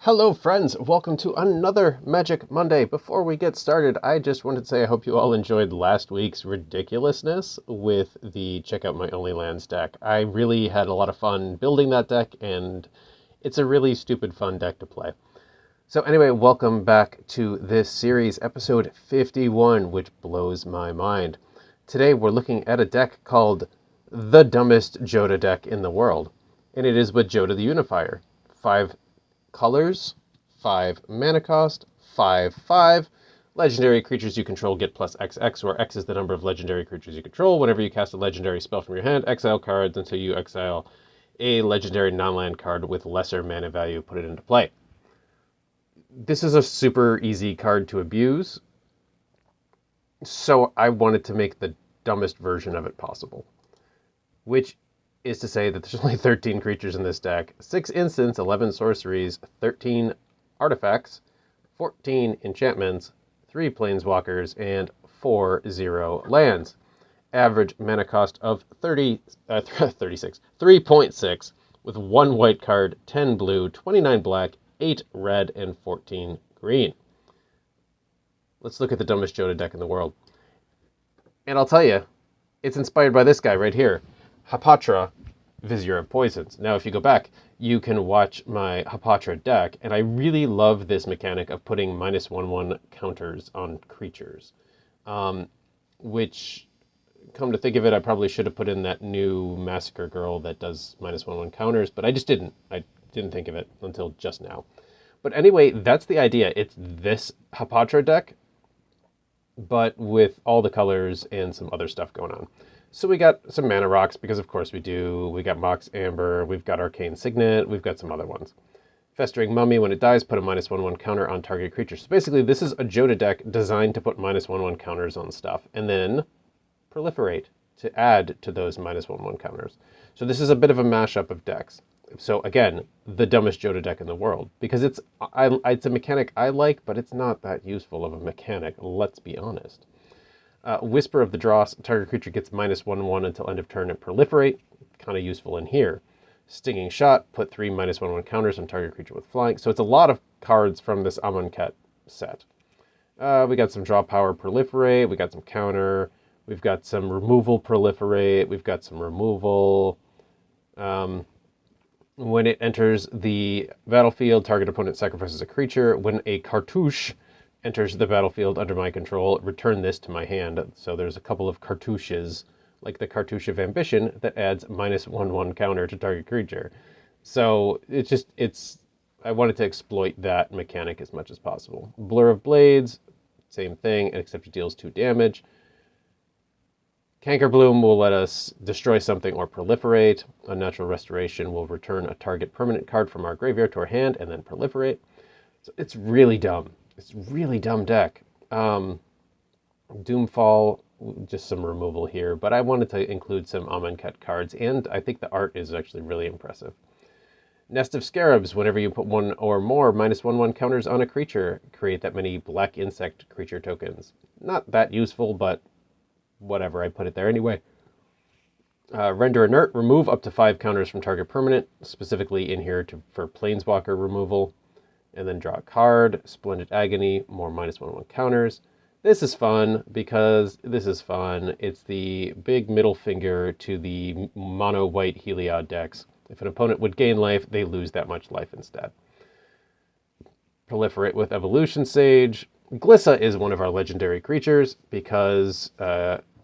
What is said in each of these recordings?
Hello friends, welcome to another Magic Monday. Before we get started, I just wanted to say I hope you all enjoyed last week's ridiculousness with the Check Out My Only Lands deck. I really had a lot of fun building that deck, and it's a really stupid fun deck to play. So anyway, welcome back to this series, episode 51, which blows my mind. Today we're looking at a deck called the dumbest Jodah deck in the world, and it is with Jodah the Unifier. 5 colors, 5 mana cost, 5/5. Legendary creatures you control get plus XX, where X is the number of legendary creatures you control. Whenever you cast a legendary spell from your hand, exile cards until you exile a legendary non-land card with lesser mana value, put it into play. This is a super easy card to abuse, so I wanted to make the dumbest version of it possible, which is to say that there's only 13 creatures in this deck, 6 instants, 11 sorceries, 13 artifacts, 14 enchantments, 3 planeswalkers, and 4/0 lands. Average mana cost of 36, 3.6, with 1 white card, 10 blue, 29 black, 8 red, and 14 green. Let's look at the dumbest Jodah deck in the world. And I'll tell you, it's inspired by this guy right here. Hapatra, Vizier of Poisons. Now, if you go back, you can watch my Hapatra deck, and I really love this mechanic of putting -1/1 counters on creatures. Which, come to think of it, I probably should have put in that new Massacre Girl that does -1/1 counters, but I just didn't. I didn't think of it until just now. But anyway, that's the idea. It's this Hapatra deck, but with all the colors and some other stuff going on. So we got some mana rocks, because of course we do. We got Mox Amber, we've got Arcane Signet, we've got some other ones. Festering Mummy, when it dies, put a -1/1 counter on target creature. So basically this is a Jodah deck designed to put -1/1 counters on stuff, and then proliferate to add to those -1/1 counters. So this is a bit of a mashup of decks. So again, the dumbest Jodah deck in the world, because it's a mechanic I like, but it's not that useful of a mechanic, let's be honest. Whisper of the Dross, target creature gets -1/1 until end of turn and proliferate. Kind of useful in here. Stinging Shot, put 3 -1/1 counters on target creature with flying. So it's a lot of cards from this Amonkhet set. We got some draw power, proliferate. We got some counter. We've got some removal, proliferate. We've got some removal. When it enters the battlefield, target opponent sacrifices a creature. When a cartouche enters the battlefield under my control, return this to my hand. So there's a couple of cartouches, like the Cartouche of Ambition, that adds -1/1 counter to target creature. So I wanted to exploit that mechanic as much as possible. Blur of Blades, same thing, except it deals 2 damage. Cankerbloom will let us destroy something or proliferate. Unnatural Restoration will return a target permanent card from our graveyard to our hand and then proliferate. So it's really dumb. It's a really dumb deck. Doomfall, just some removal here, but I wanted to include some Amonkhet cards, and I think the art is actually really impressive. Nest of Scarabs, whenever you put 1 or more -1/1 counters on a creature, create that many black insect creature tokens. Not that useful, but whatever, I put it there anyway. Render Inert, remove up to 5 counters from target permanent, specifically in here for Planeswalker removal. And then draw a card. Splendid Agony, more -1/1 counters. This is fun because this is fun. It's the big middle finger to the mono-white Heliod decks. If an opponent would gain life, they lose that much life instead. Proliferate with Evolution Sage. Glissa is one of our legendary creatures because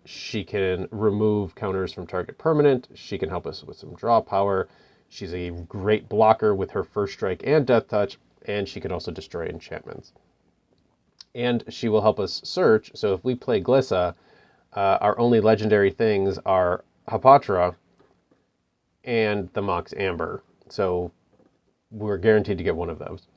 she can remove counters from target permanent. She can help us with some draw power. She's a great blocker with her First Strike and Death Touch, and she can also destroy enchantments. And she will help us search. So if we play Glissa, our only legendary things are Hapatra and the Mox Amber. So we're guaranteed to get one of those.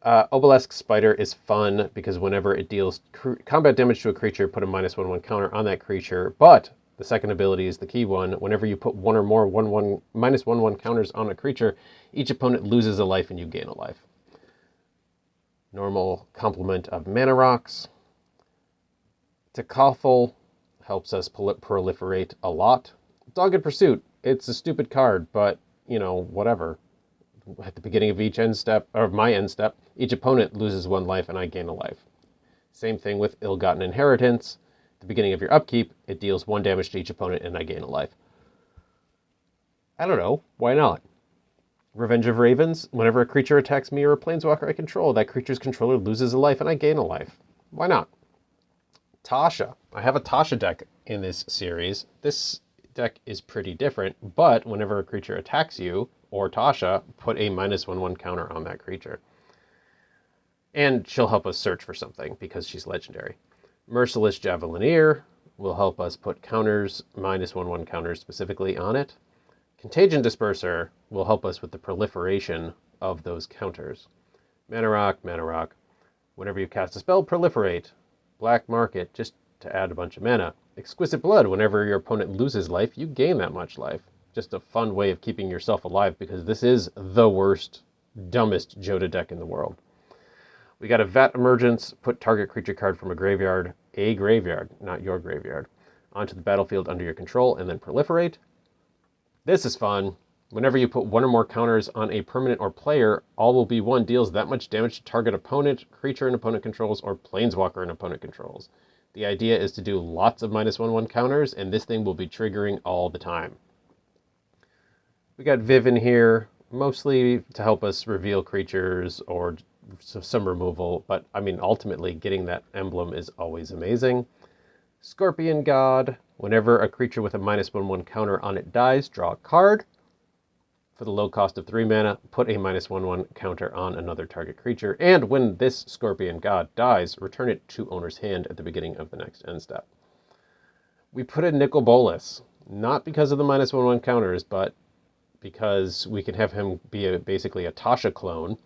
Obelisk Spider is fun because whenever it deals combat damage to a creature, put a -1/1 counter on that creature. But the second ability is the key one. Whenever you put 1 or more -1/1 counters on a creature, each opponent loses a life and you gain a life. Normal complement of mana rocks. Tekothel helps us proliferate a lot. Dogged Pursuit, it's a stupid card, but, you know, whatever. at the beginning of each end step, or my end step, each opponent loses 1 life and I gain a life. Same thing with Ill-Gotten Inheritance. At the beginning of your upkeep, it deals 1 damage to each opponent and I gain a life. I don't know. Why not? Revenge of Ravens. Whenever a creature attacks me or a planeswalker I control, that creature's controller loses a life and I gain a life. Why not? Tasha. I have a Tasha deck in this series. This deck is pretty different, but whenever a creature attacks you or Tasha, put a -1/1 counter on that creature. And she'll help us search for something because she's legendary. Merciless Javelineer will help us put counters, -1/1 counters specifically on it. Contagion Disperser will help us with the proliferation of those counters. Mana Rock. Whenever you cast a spell, proliferate. Black Market, just to add a bunch of mana. Exquisite Blood, whenever your opponent loses life, you gain that much life. Just a fun way of keeping yourself alive because this is the worst, dumbest Jodah deck in the world. We got a Vat Emergence, put target creature card from a graveyard, not your graveyard, onto the battlefield under your control, and then proliferate. This is fun. Whenever you put 1 or more counters on a permanent or player, all will be 1 deals that much damage to target opponent, creature an opponent controls, or planeswalker an opponent controls. The idea is to do lots of -1/1 counters, and this thing will be triggering all the time. We got Viv in here, mostly to help us reveal creatures or some removal, but I mean, ultimately, getting that emblem is always amazing. Scorpion God. Whenever a creature with a -1/1 counter on it dies, draw a card. For the low cost of 3 mana, put a -1/1 counter on another target creature. And when this Scorpion God dies, return it to owner's hand at the beginning of the next end step. We put in Nicol Bolas, not because of the -1/1 counters, but because we can have him be basically a Tasha clone.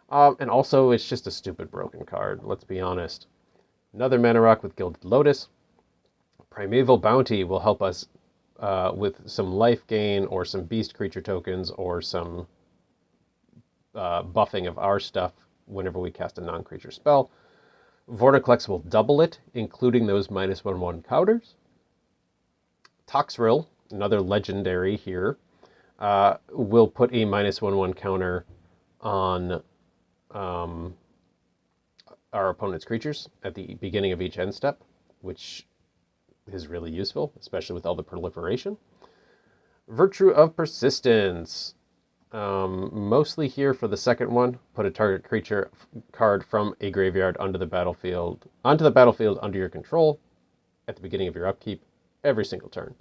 And also, it's just a stupid broken card, let's be honest. Another Mana Rock with Gilded Lotus. Primeval Bounty will help us with some life gain or some beast creature tokens or some buffing of our stuff whenever we cast a non-creature spell. Vorticlex will double it, including those -1/1 counters. Toxrill, another legendary here, will put a -1/1 counter on our opponent's creatures at the beginning of each end step, which is really useful, especially with all the proliferation. Virtue of Persistence. Mostly here for the second one, put a target creature card from a graveyard onto the battlefield under your control at the beginning of your upkeep every single turn.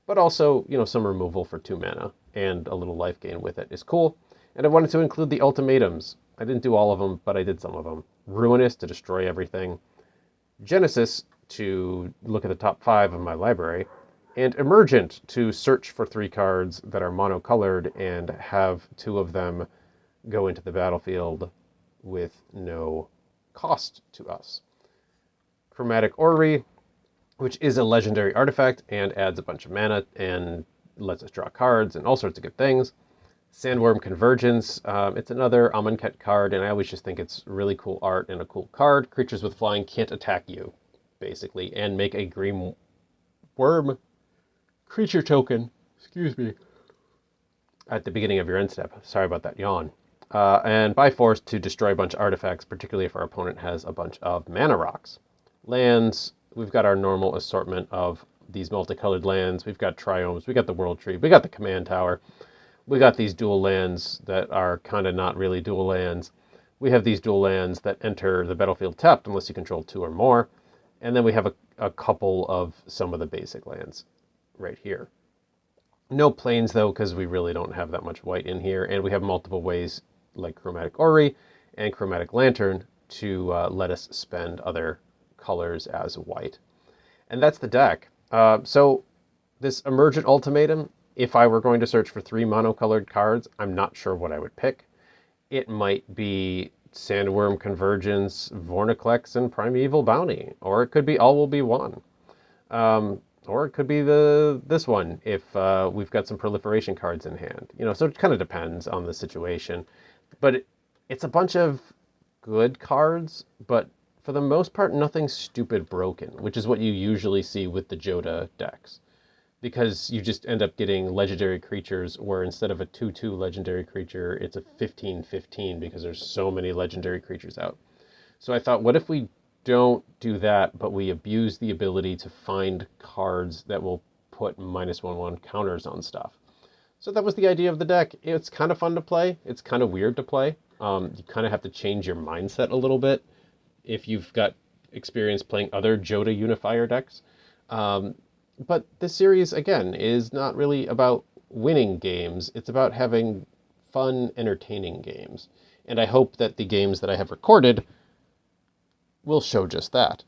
But also, some removal for 2 mana and a little life gain with it is cool. And I wanted to include the ultimatums. I didn't do all of them, but I did some of them. Ruinous to destroy everything. Genesis to look at the top 5 of my library. And Emergent to search for 3 cards that are monocolored and have 2 of them go into the battlefield with no cost to us. Chromatic Orrery, which is a legendary artifact and adds a bunch of mana and lets us draw cards and all sorts of good things. Sandworm Convergence, it's another Amonkhet card, and I always just think it's really cool art and a cool card. Creatures with flying can't attack you, basically, and make a green worm creature token, at the beginning of your end step. Sorry about that yawn. And by force to destroy a bunch of artifacts, particularly if our opponent has a bunch of mana rocks. Lands, we've got our normal assortment of these multicolored lands. We've got triomes, we got the World Tree, we got the Command Tower. We got these dual lands that are kind of not really dual lands. We have these dual lands that enter the battlefield tapped unless you control 2 or more. And then we have a couple of some of the basic lands right here. No planes, though, because we really don't have that much white in here. And we have multiple ways, like Chromatic Orrery and Chromatic Lantern, to let us spend other colors as white. And that's the deck. So this Emergent Ultimatum, if I were going to search for 3 monocolored cards, I'm not sure what I would pick. It might be Sandworm Convergence, Vorniclex, and Primeval Bounty. Or it could be All Will Be One. Or it could be this one, if we've got some proliferation cards in hand. So it kind of depends on the situation. But it's a bunch of good cards, but for the most part, nothing stupid broken, which is what you usually see with the Jodah decks. because you just end up getting legendary creatures where instead of a 2/2 legendary creature, it's a 15/15 because there's so many legendary creatures out. So I thought, what if we don't do that, but we abuse the ability to find cards that will put -1/1 counters on stuff? So that was the idea of the deck. It's kind of fun to play. It's kind of weird to play. You kind of have to change your mindset a little bit if you've got experience playing other Jodah Unifier decks. But this series, again, is not really about winning games. It's about having fun, entertaining games. And I hope that the games that I have recorded will show just that.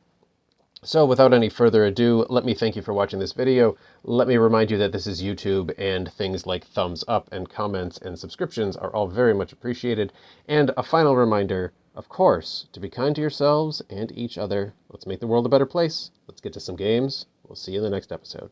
So without any further ado, let me thank you for watching this video. Let me remind you that this is YouTube, and things like thumbs up and comments and subscriptions are all very much appreciated. And a final reminder, of course, to be kind to yourselves and each other. Let's make the world a better place. Let's get to some games. We'll see you in the next episode.